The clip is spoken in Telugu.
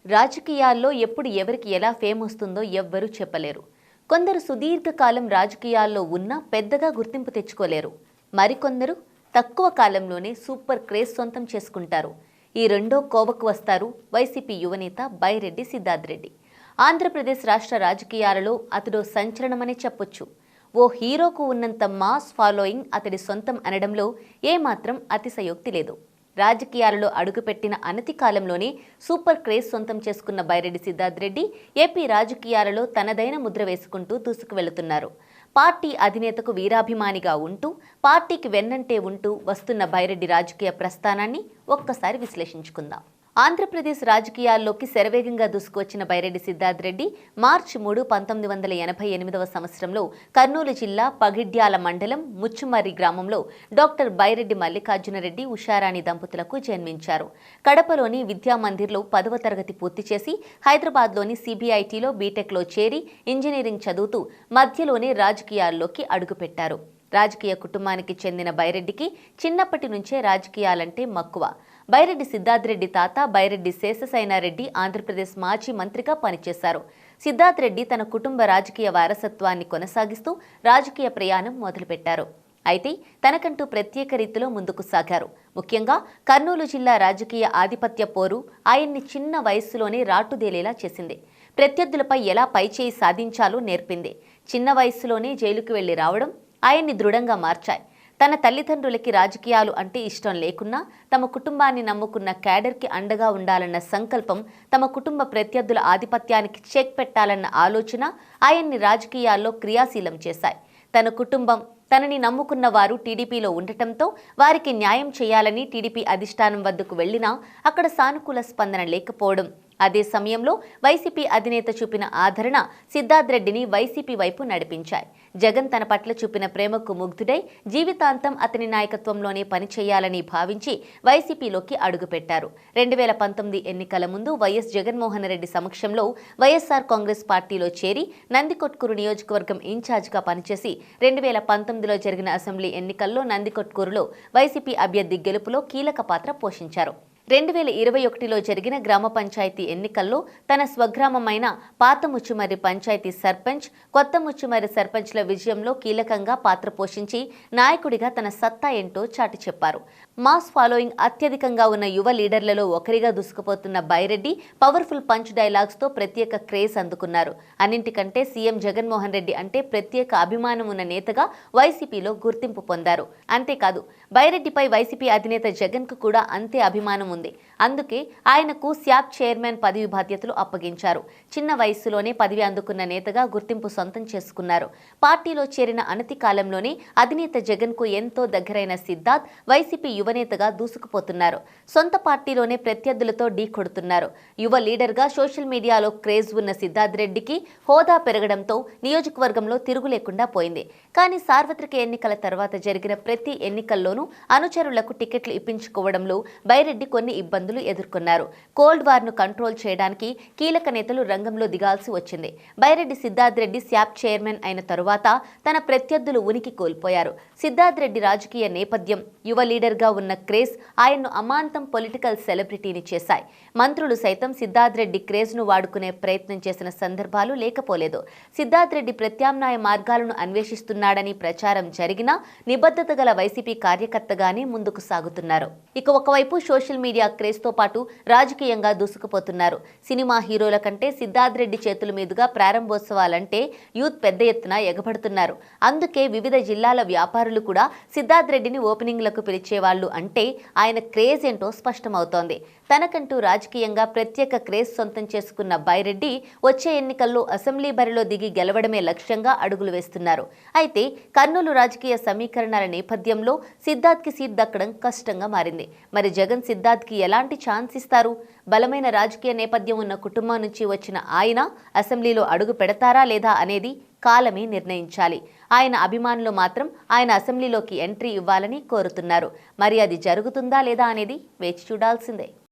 రాజకీయాల్లో ఎప్పుడు ఎవరికి ఎలా ఫేమ్ వస్తుందో ఎవ్వరూ చెప్పలేరు. కొందరు సుదీర్ఘకాలం రాజకీయాల్లో ఉన్నా పెద్దగా గుర్తింపు తెచ్చుకోలేరు. మరికొందరు తక్కువ కాలంలోనే సూపర్ క్రేజ్ సొంతం చేసుకుంటారు. ఈ రెండో కోవకు వస్తారు వైసీపీ యువనేత బైరెడ్డి సిద్ధార్థ్ రెడ్డి. ఆంధ్రప్రదేశ్ రాష్ట్ర రాజకీయాలలో అతడు సంచలనమనే చెప్పొచ్చు. ఓ హీరోకు ఉన్నంత మాస్ ఫాలోయింగ్ అతడి సొంతం అనడంలో ఏమాత్రం అతిశయోక్తి లేదు. రాజకీయాలలో అడుగుపెట్టిన అనతి కాలంలోనే సూపర్ క్రేజ్ సొంతం చేసుకున్న బైరెడ్డి సిద్ధార్థ్ రెడ్డి ఏపీ రాజకీయాలలో తనదైన ముద్ర వేసుకుంటూ దూసుకు వెళుతున్నారు. పార్టీ అధినేతకు వీరాభిమానిగా ఉంటూ పార్టీకి వెన్నంటే ఉంటూ వస్తున్న బైరెడ్డి రాజకీయ ప్రస్థానాన్ని ఒక్కసారి విశ్లేషించుకుందాం. ఆంధ్రప్రదేశ్ రాజకీయాల్లోకి శరవేగంగా దూసుకువచ్చిన బైరెడ్డి సిద్ధార్థ్ రెడ్డి మార్చి 3, 1988 సంవత్సరంలో కర్నూలు జిల్లా పగిడ్యాల మండలం ముచ్చుమర్రి గ్రామంలో డాక్టర్ బైరెడ్డి మల్లికార్జునరెడ్డి ఉషారాణి దంపతులకు జన్మించారు. కడపలోని విద్యామందిర్లో 10వ తరగతి పూర్తి చేసి హైదరాబాద్లోని సిబిఐటిలో బీటెక్లో చేరి ఇంజనీరింగ్ చదువుతూ మధ్యలోనే రాజకీయాల్లోకి అడుగుపెట్టారు. రాజకీయ కుటుంబానికి చెందిన బైరెడ్డికి చిన్నప్పటి నుంచే రాజకీయాలంటే మక్కువ. బైరెడ్డి సిద్ధార్థ్ రెడ్డి తాత బైరెడ్డి శేషశయనారెడ్డి ఆంధ్రప్రదేశ్ మాజీ మంత్రిగా పనిచేశారు. సిద్ధార్థ్ రెడ్డి తన కుటుంబ రాజకీయ వారసత్వాన్ని కొనసాగిస్తూ రాజకీయ ప్రయాణం మొదలుపెట్టారు. అయితే తనకంటూ ప్రత్యేక రీతిలో ముందుకు సాగారు. ముఖ్యంగా కర్నూలు జిల్లా రాజకీయ ఆధిపత్య పోరు ఆయన్ని చిన్న వయస్సులోనే రాటుదేలేలా చేసింది. ప్రత్యర్థులపై ఎలా పైచేయి సాధించాలో నేర్పింది. చిన్న వయస్సులోనే జైలుకు వెళ్లి రావడం ఆయన్ని దృఢంగా మార్చాయి. తన తల్లిదండ్రులకి రాజకీయాలు అంటే ఇష్టం లేకున్నా తమ కుటుంబాన్ని నమ్ముకున్న క్యాడర్కి అండగా ఉండాలన్న సంకల్పం, తమ కుటుంబ ప్రత్యర్థుల ఆధిపత్యానికి చెక్ పెట్టాలన్న ఆలోచన ఆయన్ని రాజకీయాల్లో క్రియాశీలం చేశాయి. తన కుటుంబం, తనని నమ్ముకున్న వారు టీడీపీలో ఉండటంతో వారికి న్యాయం చేయాలని టీడీపీ అధిష్టానం వద్దకు వెళ్లినా అక్కడ సానుకూల స్పందన లేకపోవడం, అదే సమయంలో వైసీపీ అధినేత చూపిన ఆదరణ సిద్ధార్థ్ రెడ్డిని వైసీపీ వైపు నడిపించాయి. జగన్ తన పట్ల చూపిన ప్రేమకు ముగ్ధుడై జీవితాంతం అతని నాయకత్వంలోనే పనిచేయాలని భావించి వైసీపీలోకి అడుగుపెట్టారు. 2019 ఎన్నికల ముందు వైఎస్ జగన్మోహన్ రెడ్డి సమక్షంలో వైఎస్ఆర్ కాంగ్రెస్ పార్టీలో చేరి నందికొట్కూరు నియోజకవర్గం ఇన్ఛార్జిగా పనిచేసి 2019లో జరిగిన అసెంబ్లీ ఎన్నికల్లో నందికొట్కూరులో వైసీపీ అభ్యర్థి గెలుపులో కీలక పాత్ర పోషించారు. 2021లో జరిగిన గ్రామ పంచాయతీ ఎన్నికల్లో తన స్వగ్రామమైన పాత ముచ్చుమర్రి పంచాయతీ సర్పంచ్, కొత్త ముచ్చుమర్రి సర్పంచ్ల విజయంలో కీలకంగా పాత్ర పోషించి నాయకుడిగా తన సత్తా ఏంటో చాటి చెప్పారు. మాస్ ఫాలోయింగ్ అత్యధికంగా ఉన్న యువ లీడర్లలో ఒకరిగా దూసుకుపోతున్న బైరెడ్డి పవర్ఫుల్ పంచ్ డైలాగ్స్తో ప్రత్యేక క్రేజ్ అందుకున్నారు. అన్నింటికంటే సీఎం జగన్మోహన్ రెడ్డి అంటే ప్రత్యేక అభిమానం ఉన్న నేతగా వైసీపీలో గుర్తింపు పొందారు. అంతేకాదు, బైరెడ్డిపై వైసీపీ అధినేత జగన్కు కూడా అంతే అభిమానం ఉంది. అందుకే ఆయనకు శాప్ చైర్మన్ పదవి బాధ్యతలు అప్పగించారు. చిన్న వయస్సులోనే పదవి అందుకున్న నేతగా గుర్తింపు సొంతం చేసుకున్నారు. పార్టీలో చేరిన అనతి కాలంలోనే అధినేత జగన్కు ఎంతో దగ్గరైన సిద్ధార్థ్ వైసీపీ యువనేతగా దూసుకుపోతున్నారు. సొంత పార్టీలోనే ప్రత్యర్థులతో ఢీ కొడుతున్నారు. యువ లీడర్గా సోషల్ మీడియాలో క్రేజ్ ఉన్న సిద్ధార్థ్ రెడ్డికి హోదా పెరగడంతో నియోజకవర్గంలో తిరుగు లేకుండా పోయింది. కానీ సార్వత్రిక ఎన్నికల తర్వాత జరిగిన ప్రతి ఎన్నికల్లోనూ అనుచరులకు టికెట్లు ఇప్పించుకోవడంలో బైరెడ్డి కొన్ని ఇబ్బందులు ఎదుర్కొన్నారు. కోల్డ్ వార్ను కంట్రోల్ చేయడానికి కీలక నేతలు రంగంలో దిగాల్సి వచ్చింది. బైరెడ్డి సిద్ధార్థ్ రెడ్డి శాప్ చైర్మన్ అయిన తరువాత తన ప్రత్యర్థులు ఉనికి కోల్పోయారు. సిద్ధార్థ్ రెడ్డి రాజకీయ నేపథ్యం, యువ లీడర్గా ఉన్న క్రేజ్ ఆయన్ను అమాంతం పొలిటికల్ సెలబ్రిటీని చేశాయి. మంత్రులు సైతం సిద్ధార్థ్ రెడ్డి క్రేజ్ను వాడుకునే ప్రయత్నం చేసిన సందర్భాలు లేకపోలేదు. సిద్ధార్థ్ రెడ్డి ప్రత్యామ్నాయ మార్గాలను అన్వేషిస్తున్నాడని ప్రచారం జరిగినా నిబద్ధత గల వైసీపీ కార్యకర్తగానే ముందుకు సాగుతున్నారు. ఇక ఒకవైపు సోషల్ మీడియా క్రేజ్తో పాటు రాజకీయంగా దూసుకుపోతున్నారు. సినిమా హీరోల కంటే సిద్ధార్థ్ రెడ్డి చేతుల మీదుగా ప్రారంభోత్సవాలంటే యూత్ పెద్ద ఎత్తున ఎగబడుతున్నారు. అందుకే వివిధ జిల్లాల వ్యాపారులు కూడా సిద్ధార్థ్ రెడ్డిని ఓపెనింగ్లకు పిలిచేవాళ్లు అంటే ఆయన క్రేజ్ ఏంటో స్పష్టమవుతోంది. తనకంటూ రాజకీయంగా ప్రత్యేక క్రేజ్ సొంతం చేసుకున్న బైరెడ్డి వచ్చే ఎన్నికల్లో అసెంబ్లీ బరిలో దిగి గెలవడమే లక్ష్యంగా అడుగులు వేస్తున్నారు. అయితే కర్నూలు రాజకీయ సమీకరణాల నేపథ్యంలో సిద్ధార్థ్కి సీట్ దక్కడం కష్టంగా మారింది. మరి జగన్ సిద్ధార్థ్కి ఎలాంటి ఛాన్స్ ఇస్తారు? బలమైన రాజకీయ నేపథ్యం ఉన్న కుటుంబం నుంచి వచ్చిన ఆయన అసెంబ్లీలో అడుగు పెడతారా లేదా అనేది కాలమే నిర్ణయించాలి. ఆయన అభిమానులు మాత్రం ఆయన అసెంబ్లీలోకి ఎంట్రీ ఇవ్వాలని కోరుతున్నారు. మరి అది జరుగుతుందా లేదా అనేది వేచి చూడాల్సిందే.